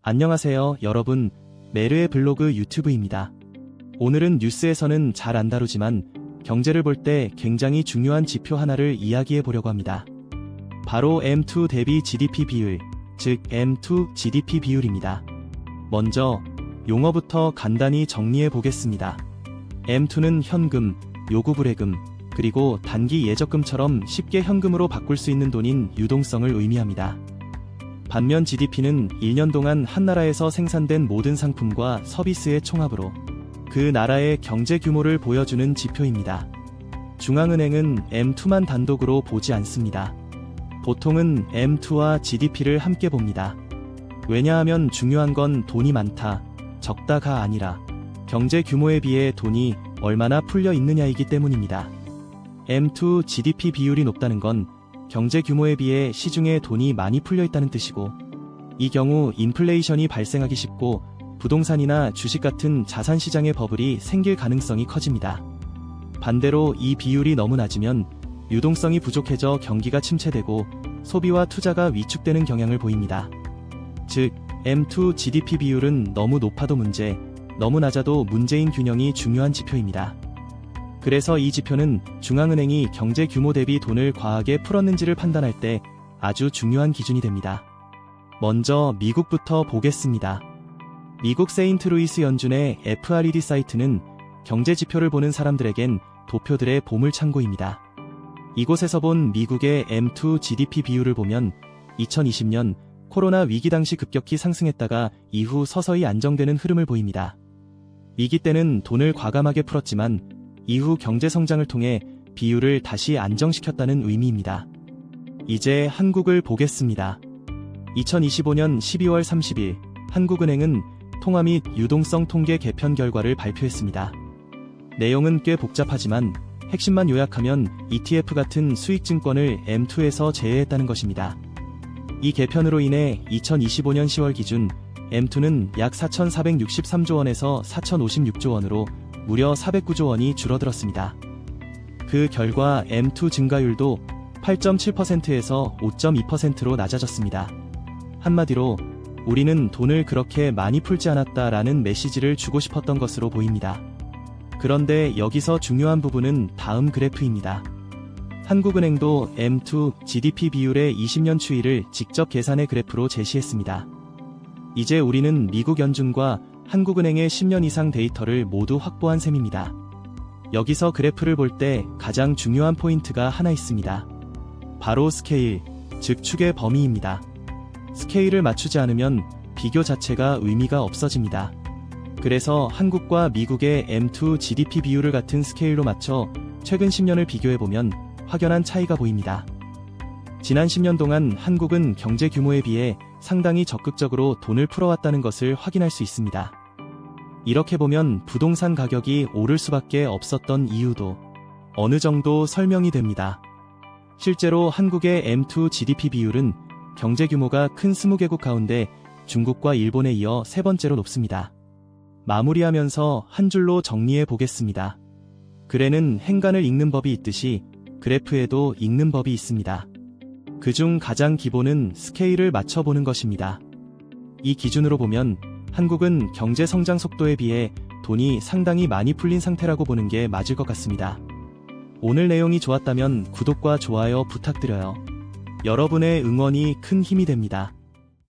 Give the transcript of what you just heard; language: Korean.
안녕하세요, 여러분. 메르의 블로그 유튜브입니다. 오늘은 뉴스에서는 잘 안 다루지만 경제를 볼 때 굉장히 중요한 지표 하나를 이야기해 보려고 합니다. 바로 M2 대비 GDP 비율, 즉 M2 GDP 비율입니다. 먼저 용어부터 간단히 정리해 보겠습니다. M2는 현금, 요구불해금, 그리고 단기 예적금처럼 쉽게 현금으로 바꿀 수 있는 돈인 유동성을 의미합니다. 반면 GDP는 1년 동안 한 나라에서 생산된 모든 상품과 서비스의 총합으로 그 나라의 경제 규모를 보여주는 지표입니다. 중앙은행은 M2만 단독으로 보지 않습니다. 보통은 M2와 GDP를 함께 봅니다. 왜냐하면 중요한 건 돈이 많다, 적다가 아니라 경제 규모에 비해 돈이 얼마나 풀려 있느냐이기 때문입니다. M2 GDP 비율이 높다는 건 경제 규모에 비해 시중에 돈이 많이 풀려 있다는 뜻이고, 이 경우 인플레이션이 발생하기 쉽고 부동산이나 주식 같은 자산시장의 버블이 생길 가능성이 커집니다. 반대로 이 비율이 너무 낮으면 유동성이 부족해져 경기가 침체되고 소비와 투자가 위축되는 경향을 보입니다. 즉, M2 GDP 비율은 너무 높아도 문제, 너무 낮아도 문제인 균형이 중요한 지표입니다. 그래서 이 지표는 중앙은행이 경제 규모 대비 돈을 과하게 풀었는지를 판단할 때 아주 중요한 기준이 됩니다. 먼저 미국부터 보겠습니다. 미국 세인트루이스 연준의 FRED 사이트는 경제 지표를 보는 사람들에겐 도표들의 보물창고입니다. 이곳에서 본 미국의 M2 GDP 비율을 보면 2020년 코로나 위기 당시 급격히 상승했다가 이후 서서히 안정되는 흐름을 보입니다. 위기 때는 돈을 과감하게 풀었지만 이후 경제 성장을 통해 비율을 다시 안정시켰다는 의미입니다. 이제 한국을 보겠습니다. 2025년 12월 30일 한국은행은 통화 및 유동성 통계 개편 결과를 발표했습니다. 내용은 꽤 복잡하지만 핵심만 요약하면 ETF 같은 수익증권을 M2에서 제외했다는 것입니다. 이 개편으로 인해 2025년 10월 기준 M2는 약 4,463조 원에서 4,056조 원으로 무려 409조 원이 줄어들었습니다. 그 결과 M2 증가율도 8.7%에서 5.2%로 낮아졌습니다. 한마디로 우리는 돈을 그렇게 많이 풀지 않았다라는 메시지를 주고 싶었던 것으로 보입니다. 그런데 여기서 중요한 부분은 다음 그래프입니다. 한국은행도 M2 GDP 비율의 20년 추이를 직접 계산의 그래프로 제시했습니다. 이제 우리는 미국 연준과 한국은행의 10년 이상 데이터를 모두 확보한 셈입니다. 여기서 그래프를 볼 때 가장 중요한 포인트가 하나 있습니다. 바로 스케일, 즉 축의 범위입니다. 스케일을 맞추지 않으면 비교 자체가 의미가 없어집니다. 그래서 한국과 미국의 M2 GDP 비율을 같은 스케일로 맞춰 최근 10년을 비교해보면 확연한 차이가 보입니다. 지난 10년 동안 한국은 경제 규모에 비해 상당히 적극적으로 돈을 풀어왔다는 것을 확인할 수 있습니다. 이렇게 보면 부동산 가격이 오를 수밖에 없었던 이유도 어느 정도 설명이 됩니다. 실제로 한국의 M2 GDP 비율은 경제 규모가 큰 20개국 가운데 중국과 일본에 이어 세 번째로 높습니다. 마무리하면서 한 줄로 정리해 보겠습니다. 글에는 행간을 읽는 법이 있듯이 그래프에도 읽는 법이 있습니다. 그중 가장 기본은 스케일을 맞춰보는 것입니다. 이 기준으로 보면 한국은 경제 성장 속도에 비해 돈이 상당히 많이 풀린 상태라고 보는 게 맞을 것 같습니다. 오늘 내용이 좋았다면 구독과 좋아요 부탁드려요. 여러분의 응원이 큰 힘이 됩니다.